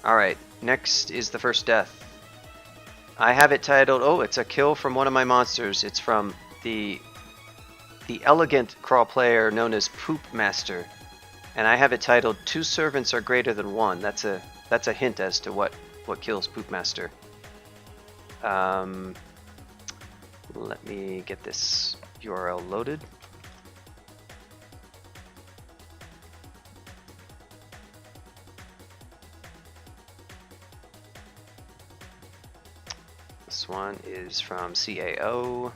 Alright, next is the first death. I have it titled, oh, it's a kill from one of my monsters. It's from the elegant crawl player known as Poopmaster. And I have it titled, 2 servants are greater than 1. That's a hint as to what kills Poopmaster. Let me get this URL loaded. This one is from CAO.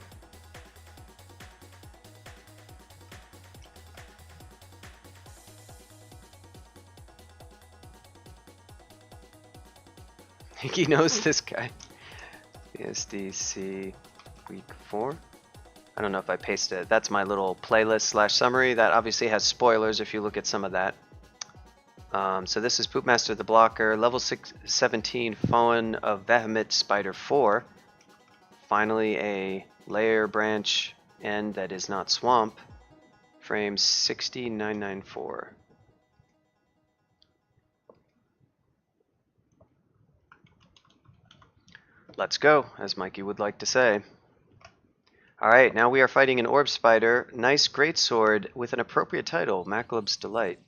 He knows this guy. CSDC week 4. I don't know if I pasted it. That's my little playlist / summary. That obviously has spoilers if you look at some of that. So this is Poopmaster the Blocker, level 17 FoEn of Vehement Spider 4. Finally a Lair branch end that is not swamp. Frame 60994. Let's go, as Mikey would like to say. Alright, now we are fighting an orb spider. Nice greatsword with an appropriate title, Maclub's Delight.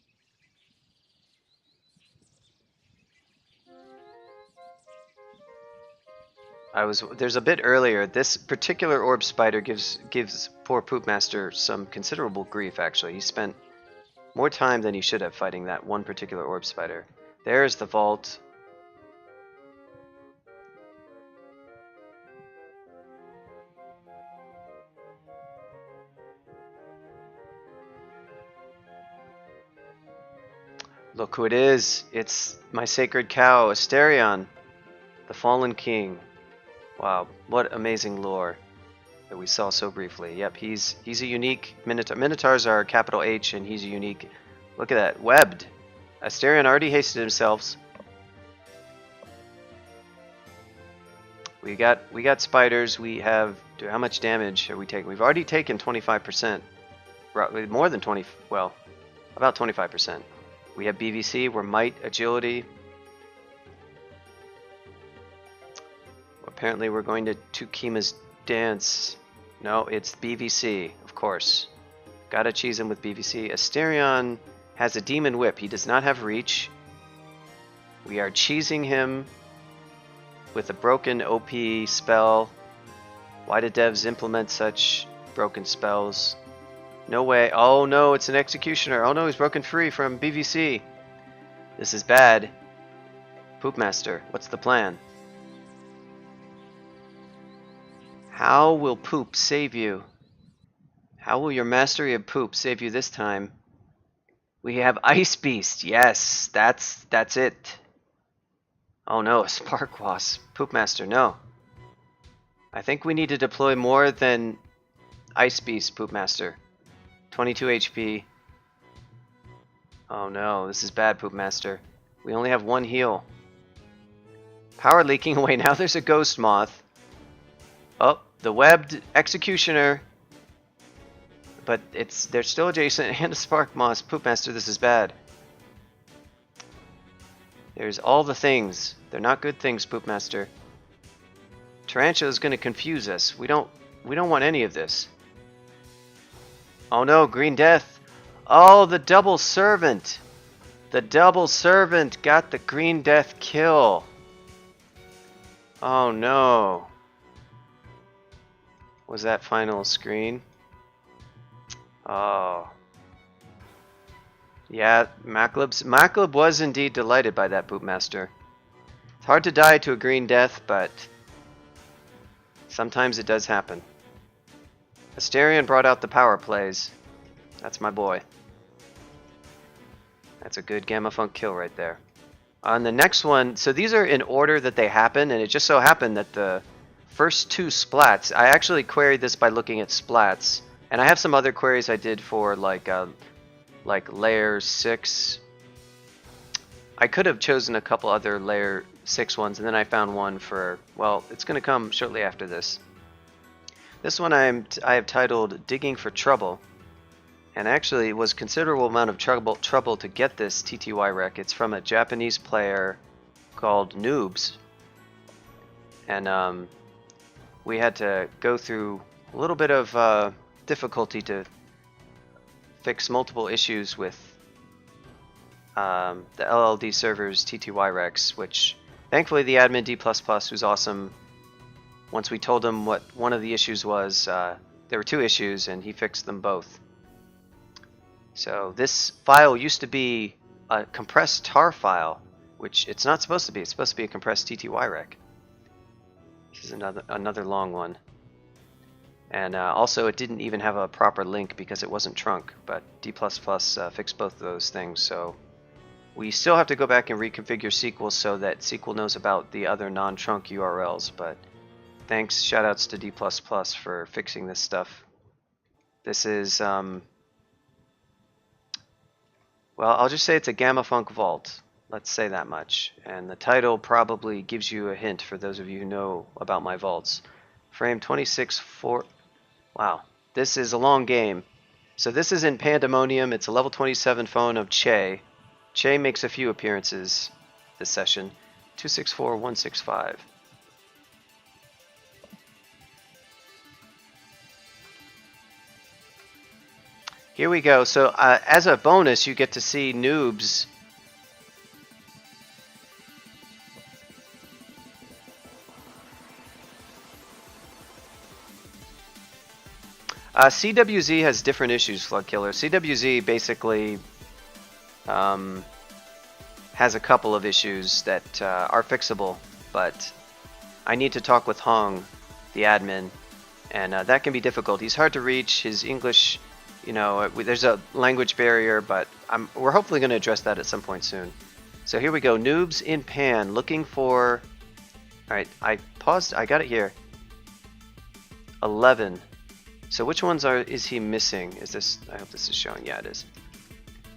There's a bit earlier. This particular orb spider gives poor Poopmaster some considerable grief, actually. He spent more time than he should have fighting that one particular orb spider. There's the vault. Look who it is. It's my sacred cow, Asterion, the fallen king. Wow, what amazing lore that we saw so briefly. Yep, he's a unique Minotaur. Minotaurs are capital H, and he's a unique. Look at that, webbed. Asterion already hasted himself. We got spiders. We have how much damage are we taking? We've already taken 25%, more than 20. Well, about 25%. We have BVC. We're might, agility. Apparently we're going to Tukima's dance. No, it's BVC, of course. Gotta cheese him with BVC. Asterion has a demon whip. He does not have reach. We are cheesing him with a broken OP spell. Why do devs implement such broken spells? No way. Oh no, it's an executioner. Oh no, he's broken free from BVC. This is bad. Poopmaster, what's the plan? How will poop save you? How will your mastery of poop save you this time? We have Ice Beast. Yes, that's it. Oh no, Spark Wasp. Poopmaster, no. I think we need to deploy more than Ice Beast, Poopmaster. 22 HP. Oh no, this is bad, Poopmaster. We only have 1 heal. Power leaking away. Now there's a Ghost Moth. Oh, the webbed executioner. But they're still adjacent, and a Spark Moss. Poopmaster, this is bad. There's all the things. They're not good things, Poopmaster. Tarantula is going to confuse us. We don't want any of this. Oh no, Green Death. Oh, the double servant. The double servant got the Green Death kill. Oh no. Was that final screen? Oh. Yeah, Maclub was indeed delighted by that, Poopmaster. It's hard to die to a Green Death, but sometimes it does happen. Asterion brought out the power plays. That's my boy. That's a good Gamma Funk kill right there. On the next one, so these are in order that they happen, and it just so happened that the first 2 splats, I actually queried this by looking at splats, and I have some other queries I did for like Lair 6. I could have chosen a couple other Lair 6 ones, and then I found one for, well, it's going to come shortly after this. This one I have titled Digging for Trouble, and actually it was considerable amount of trouble to get this TTY rec. It's from a Japanese player called Noobs, and we had to go through a little bit of difficulty to fix multiple issues with the LLD server's TTY Rex, which thankfully the admin D++, who's awesome, once we told him what one of the issues was, there were two issues and he fixed them both. So this file used to be a compressed tar file, which it's not supposed to be. It's supposed to be a compressed TTY rec. This is another long one. And also it didn't even have a proper link because it wasn't trunk, but D++ fixed both of those things. So we still have to go back and reconfigure SQL so that SQL knows about the other non-trunk URLs, but thanks, shoutouts to D++ for fixing this stuff. This is, well, I'll just say it's a GammaFunk vault. Let's say that much. And the title probably gives you a hint for those of you who know about my vaults. Frame 26.4. Wow, this is a long game. So this is in Pandemonium. It's a level 27 phone of Che. Che makes a few appearances this session. 264165. Here we go. So as a bonus, you get to see Noobs. CWZ has different issues, Flood Killer. CWZ basically has a couple of issues that are fixable, but I need to talk with Hong, the admin, and that can be difficult. He's hard to reach. His English, you know, there's a language barrier, but we're hopefully going to address that at some point soon. So here we go. Noobs in Pan, looking for... Alright, I paused. I got it here. 11. So which ones is he missing? Is this... I hope this is showing. Yeah, it is.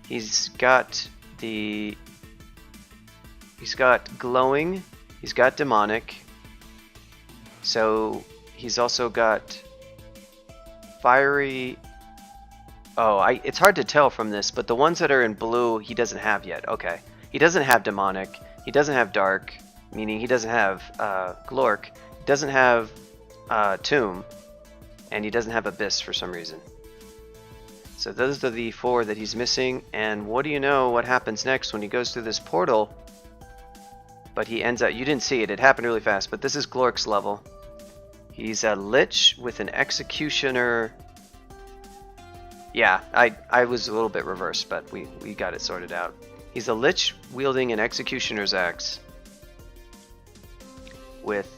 He's got the... He's got glowing. He's got demonic. So he's also got fiery... Oh, it's hard to tell from this, but the ones that are in blue, he doesn't have yet. Okay. He doesn't have demonic. He doesn't have dark, meaning he doesn't have glork. He doesn't have tomb. And he doesn't have abyss for some reason. So those are the 4 that he's missing. And what do you know what happens next when he goes through this portal? But he ends up... You didn't see it. It happened really fast. But this is Glork's level. He's a Lich with an Executioner... Yeah, I was a little bit reversed, but we got it sorted out. He's a Lich wielding an Executioner's Axe with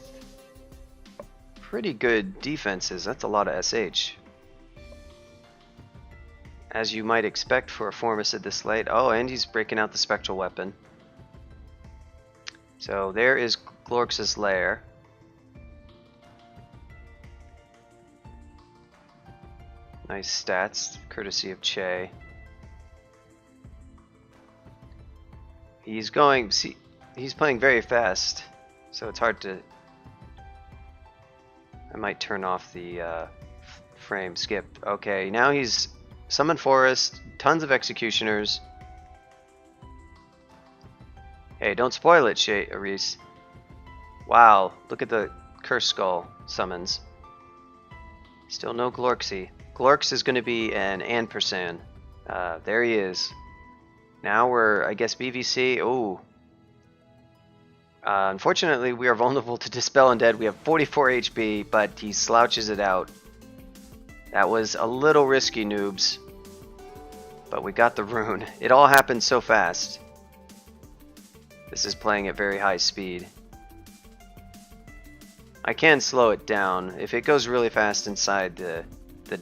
pretty good defenses. That's a lot of SH. As you might expect for a Formicid this late. Oh, and he's breaking out the Spectral Weapon. So there is Glork's Lair. Nice stats, courtesy of Che. He's going... See, he's playing very fast, so it's hard to... I might turn off the frame skip. Okay, now he's Summon Forest, tons of Executioners. Hey, don't spoil it, Reese. Wow, look at the Curse Skull summons. Still no Glorksy. Glorks is going to be an Ampersand. There he is. Now we're, I guess, BVC. Ooh. Unfortunately, we are vulnerable to Dispel Undead. We have 44 HP, but he slouches it out. That was a little risky, Noobs. But we got the rune. It all happened so fast. This is playing at very high speed. I can slow it down. If it goes really fast inside the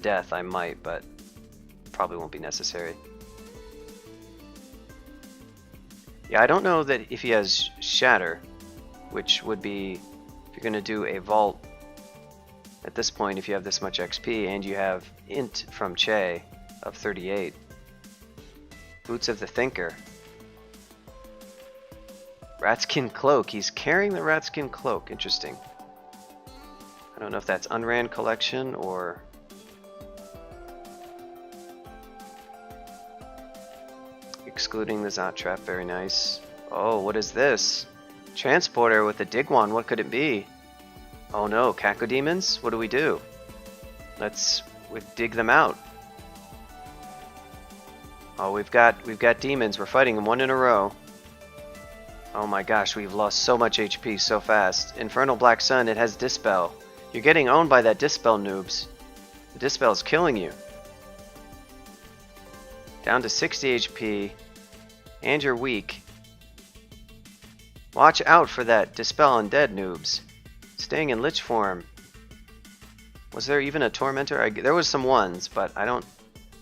death, I might, but probably won't be necessary. Yeah, I don't know that if he has Shatter, which would be, if you're going to do a vault at this point, if you have this much XP and you have Int from Che of 38. Boots of the Thinker. Ratskin Cloak. He's carrying the Ratskin Cloak. Interesting. I don't know if that's Unran Collection or... Excluding the Zot Trap. Very nice. Oh, what is this? Transporter with a dig wand, what could it be? Oh no, Cacodemons? What do we do? We dig them out. Oh, we've got demons. We're fighting them one in a row. Oh my gosh, we've lost so much HP so fast. Infernal Black Sun, it has Dispel. You're getting owned by that Dispel, noobs. The Dispel is killing you. Down to 60 HP. And you're weak. Watch out for that Dispel Undead, noobs. Staying in Lich form. Was there even a Tormentor? There was some ones, but I don't...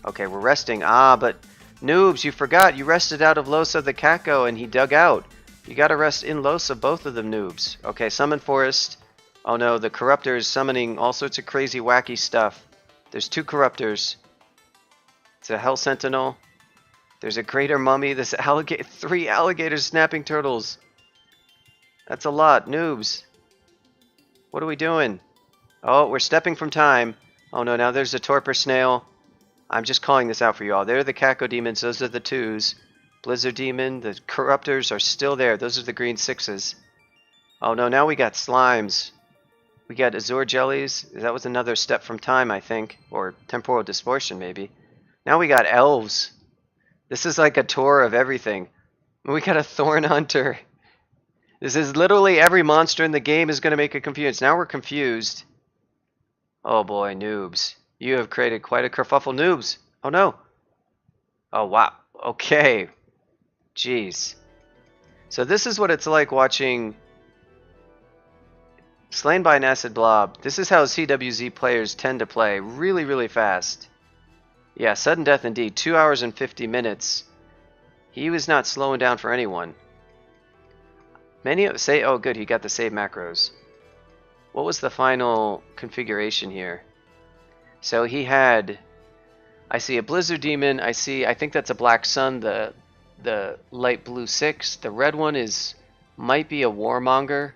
Okay, we're resting. Ah, but... Noobs, you forgot. You rested out of Losa the Caco and he dug out. You gotta rest in Losa, both of them, noobs. Okay, Summon Forest. Oh no, the Corruptor is summoning all sorts of crazy, wacky stuff. There's 2 Corruptors. It's a Hell Sentinel. There's a Greater Mummy. There's 3 Alligators snapping turtles. That's a lot, noobs. What are we doing? Oh, we're stepping from time. Oh no, now there's a Torpor Snail. I'm just calling this out for you all. They're the Cacodemons. Those are the 2s. Blizzard Demon, the Corruptors are still there. Those are the green 6s. Oh no, now we got Slimes. We got Azure Jellies. That was another step from time, I think. Or Temporal Distortion, maybe. Now we got Elves. This is like a tour of everything. We got a Thorn Hunter. This is literally every monster in the game is going to make a confused. Now we're confused. Oh boy, noobs. You have created quite a kerfuffle, noobs. Oh no. Oh wow. Okay. Jeez. So this is what it's like watching Slain by an Acid Blob. This is how CWZ players tend to play. Really, really fast. Yeah, sudden death indeed. 2 hours and 50 minutes. He was not slowing down for anyone. Many say, oh good, he got the save macros. What was the final configuration here? So he had, I see a Blizzard Demon, I think that's a Black Sun, the light blue 6. The red one might be a Warmonger.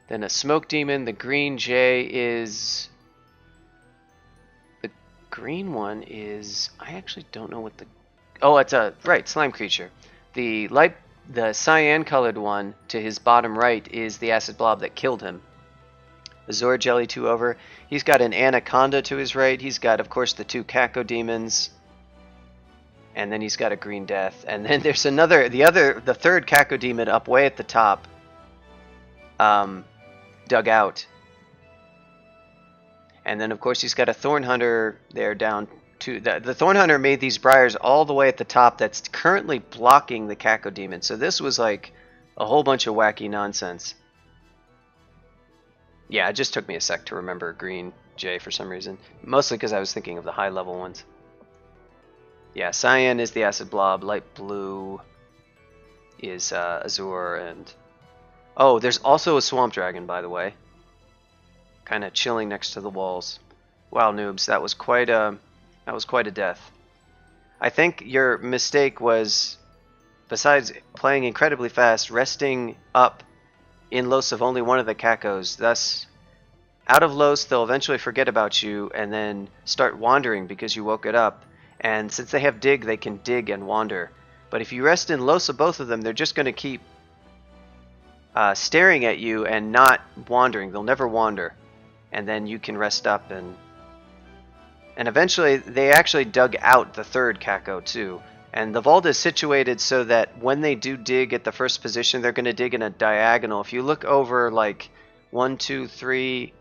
Then a Smoke Demon, the green J is, the green one is, I actually don't know what the, oh it's a, right, Slime Creature. The cyan colored one to his bottom right is the Acid Blob that killed him. Azure Jelly 2 over. He's got an Anaconda to his right. He's got, of course, the 2 Cacodemons. And then he's got a Green Death. And then there's the third Cacodemon up way at the top. Dug out. And then, of course, he's got a Thorn Hunter there down to... The Thorn Hunter made these briars all the way at the top that's currently blocking the Cacodemon. So this was like a whole bunch of wacky nonsense. Yeah, it just took me a sec to remember Green J for some reason. Mostly because I was thinking of the high level ones. Yeah, Cyan is the Acid Blob. Light Blue is Azure. And oh, there's also a Swamp Dragon, by the way. Kind of chilling next to the walls. Wow, noobs, that was quite a death. I think your mistake was, besides playing incredibly fast, resting up in Los of only one of the Cacos. Thus, out of Los, they'll eventually forget about you and then start wandering because you woke it up. And since they have dig, they can dig and wander. But if you rest in Los of both of them, they're just going to keep staring at you and not wandering. They'll never wander. And then you can rest up and eventually they actually dug out the third Caco too. And the vault is situated so that when they do dig at the first position, they're going to dig in a diagonal. If you look over like 1, 2, 3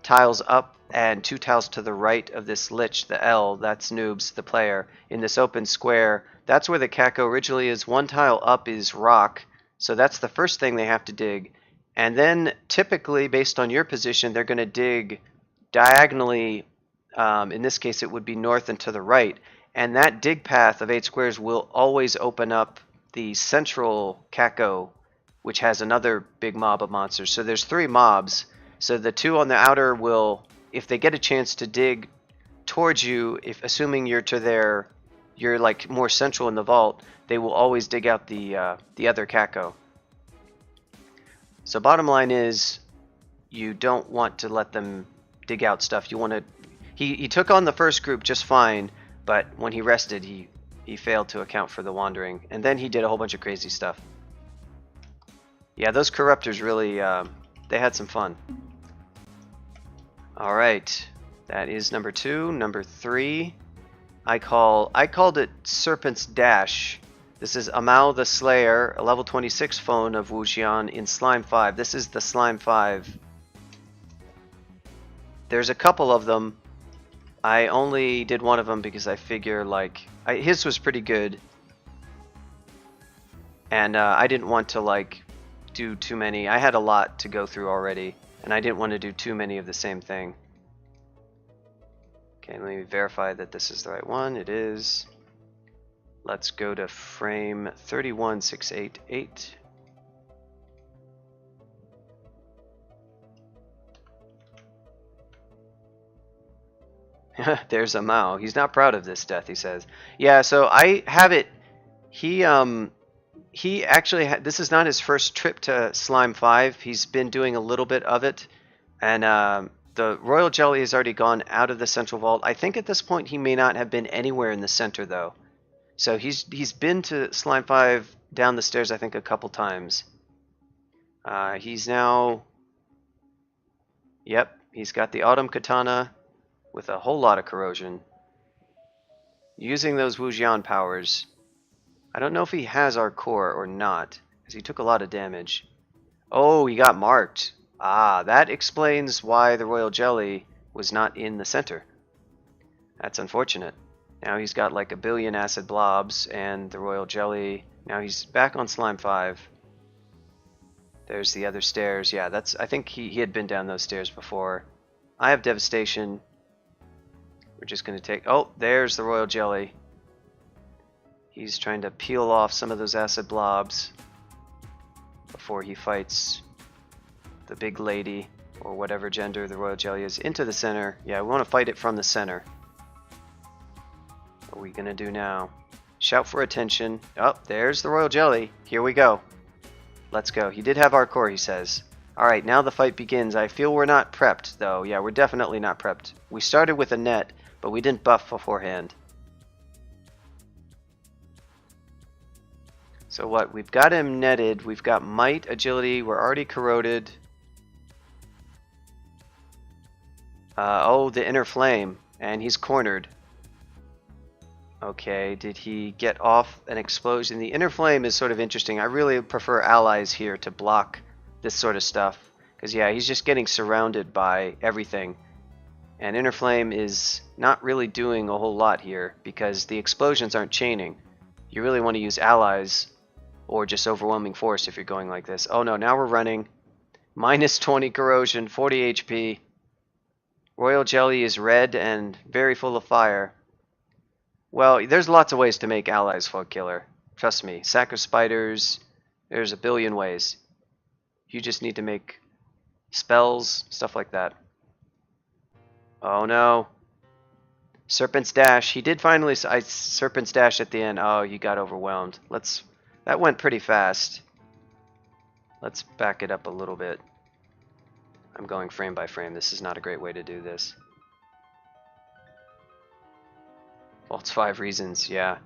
tiles up and 2 tiles to the right of this lich, the L, that's noobs, the player, in this open square, that's where the Caco originally is. 1 tile up is rock, so that's the first thing they have to dig. And then typically, based on your position, they're going to dig diagonally. In this case, it would be north and to the right. And that dig path of 8 squares will always open up the central Caco, which has another big mob of monsters. So there's 3 mobs. So the 2 on the outer will, if they get a chance to dig towards you, assuming you're like more central in the vault, they will always dig out the other Caco. So bottom line is, you don't want to let them dig out stuff. You want to. He took on the first group just fine. But when he rested, he failed to account for the wandering. And then he did a whole bunch of crazy stuff. Yeah, those corruptors really, they had some fun. All right, that is number 2. Number 3, I called it Serpent's Dash. This is Amao the Slayer, a level 26 phone of Wuxian in Slime 5. This is the Slime 5. There's a couple of them. I only did one of them because I figure like his was pretty good, and I didn't want to like do too many. I had a lot to go through already, and I didn't want to do too many of the same thing. Okay, let me verify that this is the right one. It is. Let's go to frame 31688. There's Amao. He's not proud of this death, he says. Yeah, so I have it. He actually this is not his first trip to Slime 5. He's been doing a little bit of it, and the royal jelly has already gone out of the central vault. I think at this point he may not have been anywhere in the center though. So he's been to Slime 5 down the stairs, I think, a couple times. He's now... Yep, he's got the Autumn Katana with a whole lot of corrosion. Using those Wuxian powers. I don't know if he has our core or not, because he took a lot of damage. Oh, he got marked. Ah, that explains why the royal jelly was not in the center. That's unfortunate. Now he's got like a billion acid blobs and the royal jelly. Now he's back on Slime 5. There's the other stairs. Yeah, that's. I think he had been down those stairs before. I have devastation. We're just going to take... Oh, there's the royal jelly. He's trying to peel off some of those acid blobs before he fights the big lady, or whatever gender the royal jelly is, into the center. Yeah, we want to fight it from the center. What are we gonna do now? Shout for attention. Oh, there's the royal jelly. Here we go. Let's go. He did have our core, he says. Alright, now the fight begins. I feel we're not prepped, though. Yeah, we're definitely not prepped. We started with a net, but we didn't buff beforehand. So what? We've got him netted. We've got might, agility. We're already corroded. Oh, the inner flame. And he's cornered. Okay, did he get off an explosion? The inner flame is sort of interesting. I really prefer allies here to block this sort of stuff. Because, yeah, he's just getting surrounded by everything. And inner flame is not really doing a whole lot here because the explosions aren't chaining. You really want to use allies or just overwhelming force if you're going like this. Oh no, now we're running. Minus 20 corrosion, 40 HP. Royal jelly is red and very full of fire. Well, there's lots of ways to make allies fog killer. Trust me. Sack of spiders. There's a billion ways. You just need to make spells, stuff like that. Oh no. Serpent's dash. He did finally... Serpent's dash at the end. Oh, you got overwhelmed. That went pretty fast. Let's back it up a little bit. I'm going frame by frame. This is not a great way to do this. Faults 5 reasons, yeah.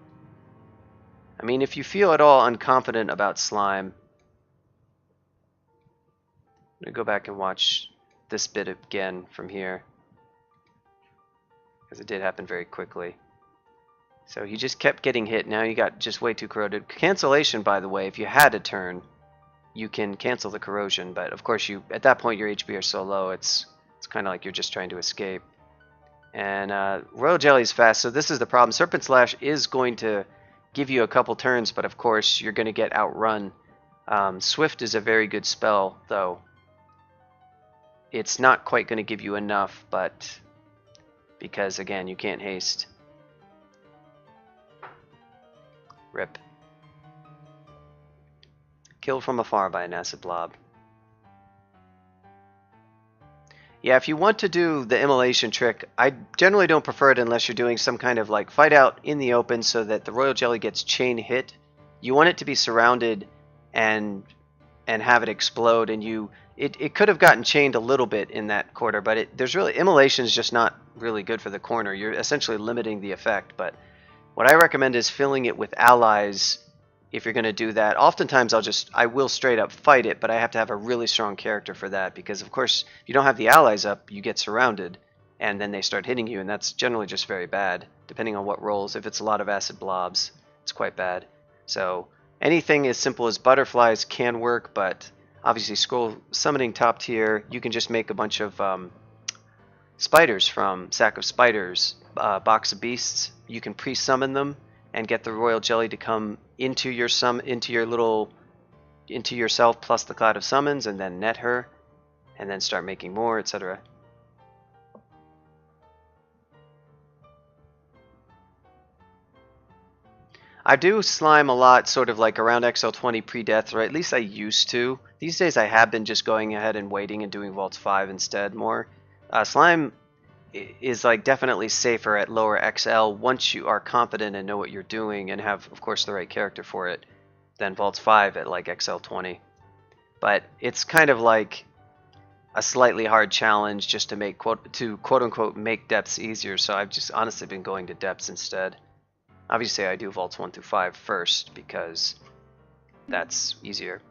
I mean, if you feel at all unconfident about slime, I'm going to go back and watch this bit again from here. Because it did happen very quickly. So he just kept getting hit. Now you got just way too corroded. Cancellation, by the way, if you had a turn, you can cancel the corrosion. But of course, at that point, your HP are so low, it's kind of like you're just trying to escape. And Royal Jelly's fast, so this is the problem. Serpent Slash is going to give you a couple turns, but of course, you're going to get outrun. Swift is a very good spell, though. It's not quite going to give you enough, but because, again, you can't haste. Rip. Killed from afar by an acid blob. Yeah, if you want to do the immolation trick, I generally don't prefer it unless you're doing some kind of like fight out in the open so that the royal jelly gets chain hit. You want it to be surrounded and have it explode, and it could have gotten chained a little bit in that quarter, but there's really immolation is just not really good for the corner. You're essentially limiting the effect, but what I recommend is filling it with allies if you're going to do that. Oftentimes I will straight up fight it, but I have to have a really strong character for that, because of course if you don't have the allies up, you get surrounded and then they start hitting you, and that's generally just very bad depending on what rolls. If it's a lot of acid blobs, it's quite bad. So anything as simple as butterflies can work, but obviously scroll summoning top tier, you can just make a bunch of spiders from Sack of Spiders, Box of Beasts. You can pre-summon them and get the royal jelly to come into yourself plus the cloud of summons, and then net her, and then start making more, etc. I do slime a lot, sort of like around XL20 pre-death, or at least I used to. These days I have been just going ahead and waiting and doing Vaults 5 instead more. Slime is like definitely safer at lower XL once you are confident and know what you're doing and have, of course, the right character for it, than Vaults 5 at like XL20. But it's kind of like a slightly hard challenge just to make quote unquote make depths easier, so I've just honestly been going to depths instead. Obviously I do Vaults 1 through 5 first because that's easier.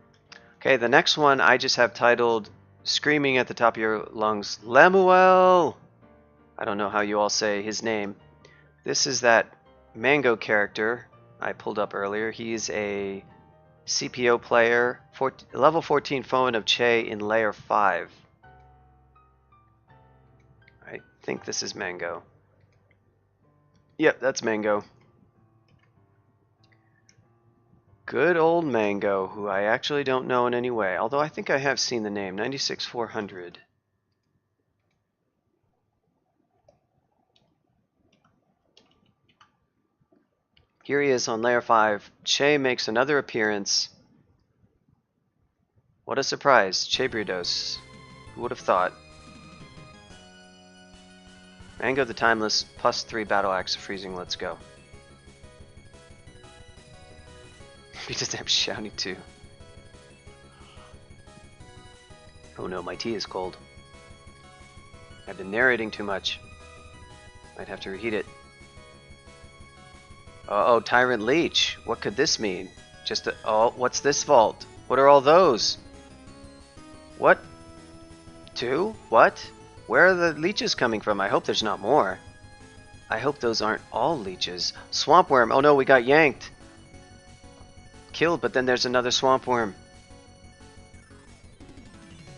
Okay, the next one I just have titled Screaming at the Top of Your Lungs, Lemuel! I don't know how you all say his name. This is that Mango character I pulled up earlier. He's a CPO player, level 14 FoEn of Che in Lair 5. I think this is Mango. Yep, that's Mango. Good old Mango, who I actually don't know in any way, although I think I have seen the name, 96400. Here he is on Layer 5. Che makes another appearance. What a surprise. Che Bridos. Who would have thought? Mango the Timeless, +3 Battle Axe of Freezing, let's go. He doesn't have shouting too. Oh no, my tea is cold. I've been narrating too much. Might have to reheat it. Oh, Tyrant Leech. What could this mean? Oh, what's this vault? What are all those? What? 2? What? Where are the leeches coming from? I hope there's not more. I hope those aren't all leeches. Swamp worm. Oh no, we got yanked. Killed, but then there's another swamp worm.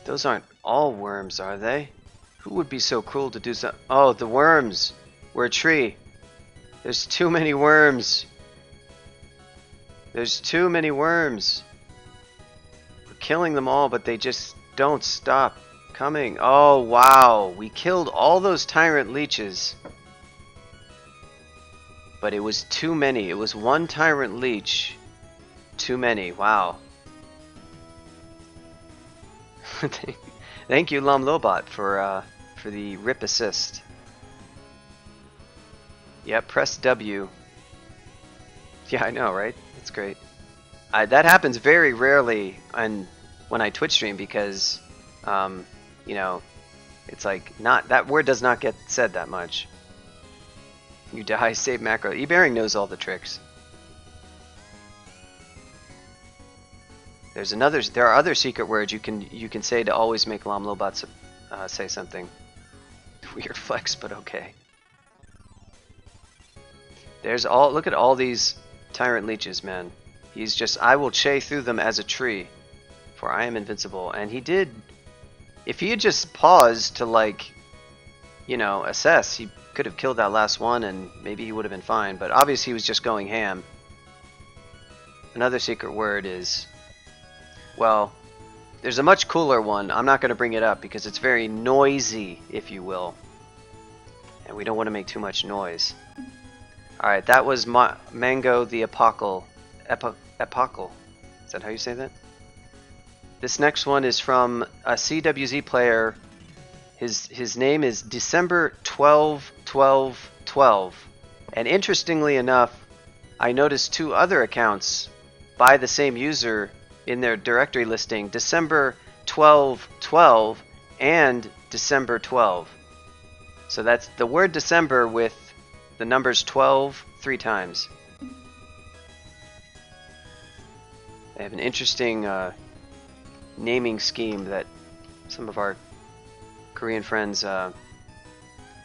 Those aren't all worms, are they? Who would be so cruel to do so? Oh, the worms. We're a tree. There's too many worms. There's too many worms. We're killing them all, but they just don't stop coming. Oh, wow. We killed all those tyrant leeches. But it was too many. It was one tyrant leech. Too many. Wow. Thank you, Lomlobot, for the rip assist. Yep, press W. Yeah, I know, right? That's great. That happens very rarely when I Twitch stream because, you know, it's like that word does not get said that much. You die, save macro. Ebering knows all the tricks. There are other secret words you can say to always make Lomlobot say something. Weird flex, but okay. Look at all these tyrant leeches, man. He's just, I will Che through them as a tree, for I am invincible. And he did, if he had just paused to, like, you know, assess, he could have killed that last one and maybe he would have been fine, but obviously he was just going ham. Another secret word is, well, there's a much cooler one. I'm not going to bring it up because it's very noisy, if you will. And we don't want to make too much noise. Alright, that was Mango the Apocal. Apocal. Is that how you say that? This next one is from a CWZ player. His name is December 12 12 12. And interestingly enough, I noticed 2 other accounts by the same user in their directory listing, December 12 12 and December 12. So that's the word December with the numbers 12 3 times. They have an interesting naming scheme that some of our Korean friends. Yeah,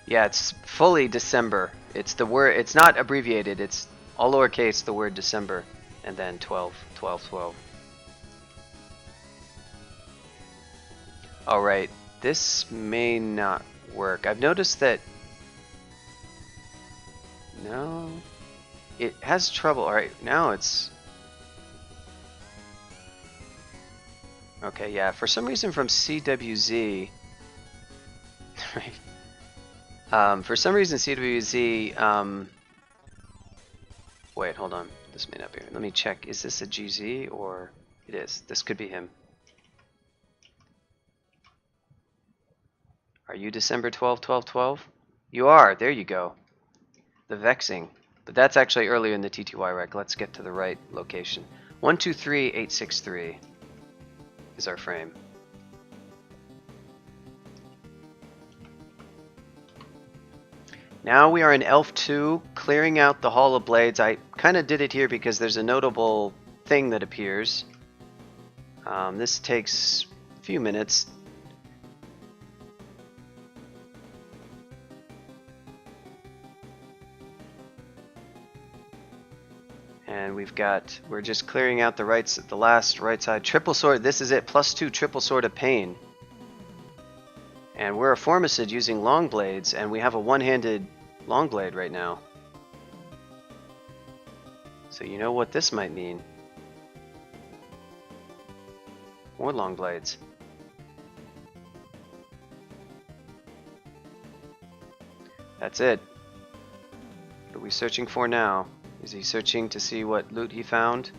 it's fully December. It's the word. It's not abbreviated. It's all lowercase. The word December, and then 12, 12, 12. All right, this may not work. I've noticed that. No, it has trouble. All right, now it's. Okay, yeah. For some reason, from CWZ. Right. For some reason, CWZ. Wait, hold on. This may not be. Let me check. Is this a GZ or it is? This could be him. Are you December 12, 12, 12? You are. There you go. The Vexing. But that's actually earlier in the TTY rec. Let's get to the right location. 123863 is our frame. Now we are in Elf 2, clearing out the Hall of Blades. I kind of did it here because there's a notable thing that appears. This takes a few minutes. And we're just clearing out the last right side. Triple Sword, this is it, +2 Triple Sword of Pain. And we're a Formicid using long blades, and we have a one-handed long blade right now. So you know what this might mean. More long blades. That's it. What are we searching for now? Is he searching to see what loot he found?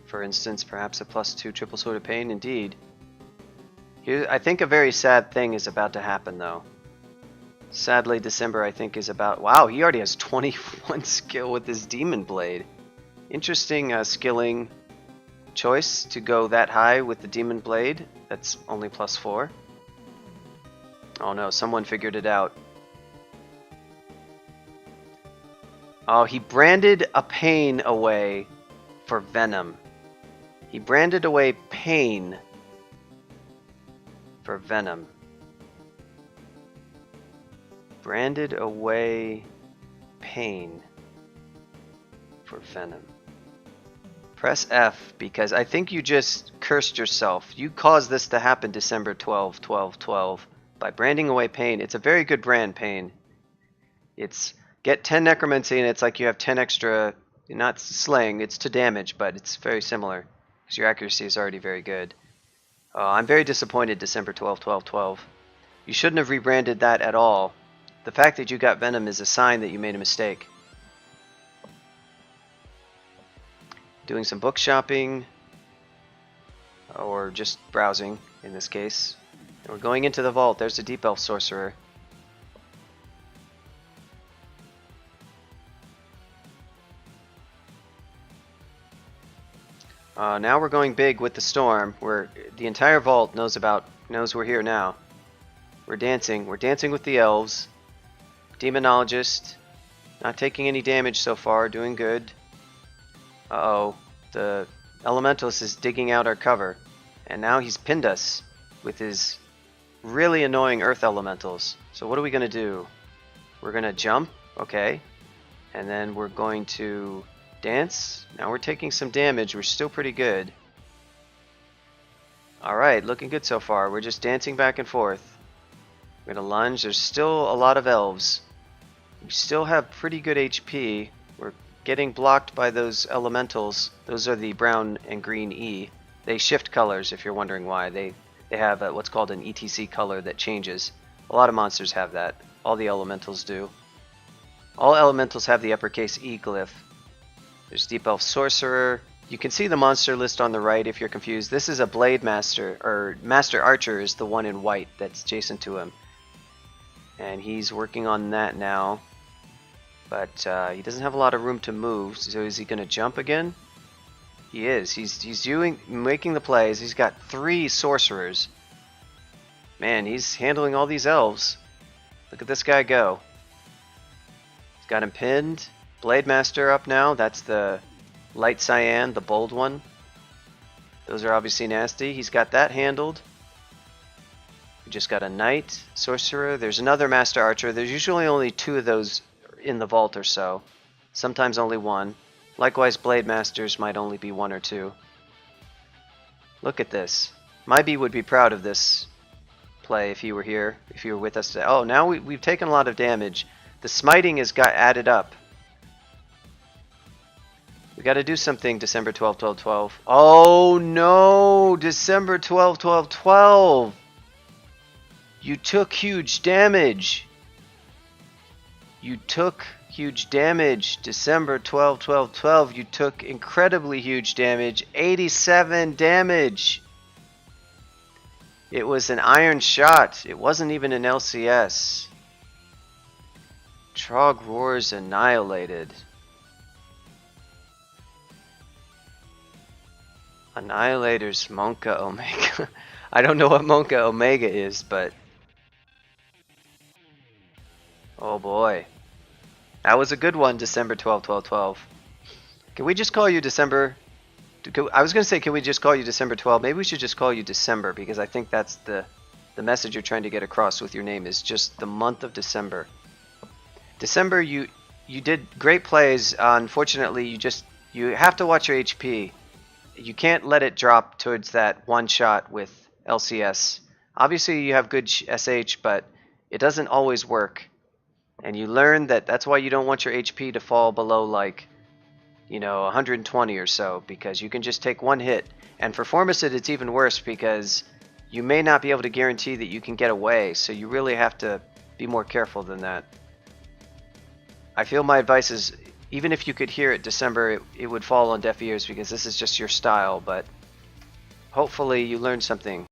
For instance, perhaps a +2 Triple Sword of Pain? Indeed. Here, I think a very sad thing is about to happen, though. Sadly, December, I think, is about... Wow, he already has 21 skill with his Demon Blade. Interesting skilling choice to go that high with the Demon Blade. That's only +4. Oh no, someone figured it out. Oh, he branded a pain away for Venom. He branded away pain for Venom. Branded away pain for Venom. Press F because I think you just cursed yourself. You caused this to happen December 12, 12, 12 by branding away pain. It's a very good brand, pain. It's get 10 necromancy and it's like you have 10 extra, not slaying, it's to damage, but it's very similar because your accuracy is already very good. I'm very disappointed, December 12, 12, 12. You shouldn't have rebranded that at all. The fact that you got Venom is a sign that you made a mistake. Doing some book shopping, or just browsing in this case. And we're going into the vault. There's the Deep Elf Sorcerer. Now we're going big with the storm, where the entire vault knows we're here now. We're dancing with the elves. Demonologist, not taking any damage so far, doing good. Uh-oh, the Elementalist is digging out our cover, and now he's pinned us with his really annoying Earth Elementals. So what are we going to do? We're going to jump, okay, and then we're going to dance. Now we're taking some damage, we're still pretty good. Alright, looking good so far. We're just dancing back and forth. We're going to lunge. There's still a lot of elves. We still have pretty good HP. We're getting blocked by those elementals. Those are the brown and green E. They shift colors, if you're wondering why. They have what's called an ETC color that changes. A lot of monsters have that. All the elementals do. All elementals have the uppercase E glyph. There's Deep Elf Sorcerer. You can see the monster list on the right if you're confused. This is a Blade Master, or Master Archer is the one in white that's adjacent to him. And he's working on that now. But he doesn't have a lot of room to move, so is he going to jump again? He is. He's making the plays. He's got 3 sorcerers. Man, he's handling all these elves. Look at this guy go. He's got him pinned. Blade Master up now. That's the light cyan, the bold one. Those are obviously nasty. He's got that handled. We just got a knight, sorcerer. There's another master archer. There's usually only 2 of those in the vault or so. Sometimes only 1. Likewise, blade masters might only be 1 or 2. Look at this. Mybi would be proud of this play if he were here, if he were with us today. Oh, now we've taken a lot of damage. The smiting has got added up. We got to do something, December 12, 12, 12. Oh no! December 12, 12, 12! You took huge damage. You took huge damage. December 12, 12, 12. You took incredibly huge damage. 87 damage. It was an iron shot. It wasn't even an LCS. Trog Roars annihilated. Annihilators Monka Omega. I don't know what Monka Omega is, but oh boy. That was a good one, December 12, 12, 12. Can we just call you December? I was going to say, can we just call you December 12? Maybe we should just call you December, because I think that's the message you're trying to get across with your name, is just the month of December. December, you did great plays. Unfortunately, you have to watch your HP. You can't let it drop towards that one shot with LCS. Obviously, you have good SH, but it doesn't always work. And you learn that that's why you don't want your HP to fall below, like, 120 or so, because you can just take one hit. And for Formicid, it's even worse, because you may not be able to guarantee that you can get away, so you really have to be more careful than that. I feel my advice is, even if you could hear it December, it would fall on deaf ears, because this is just your style, but hopefully you learned something.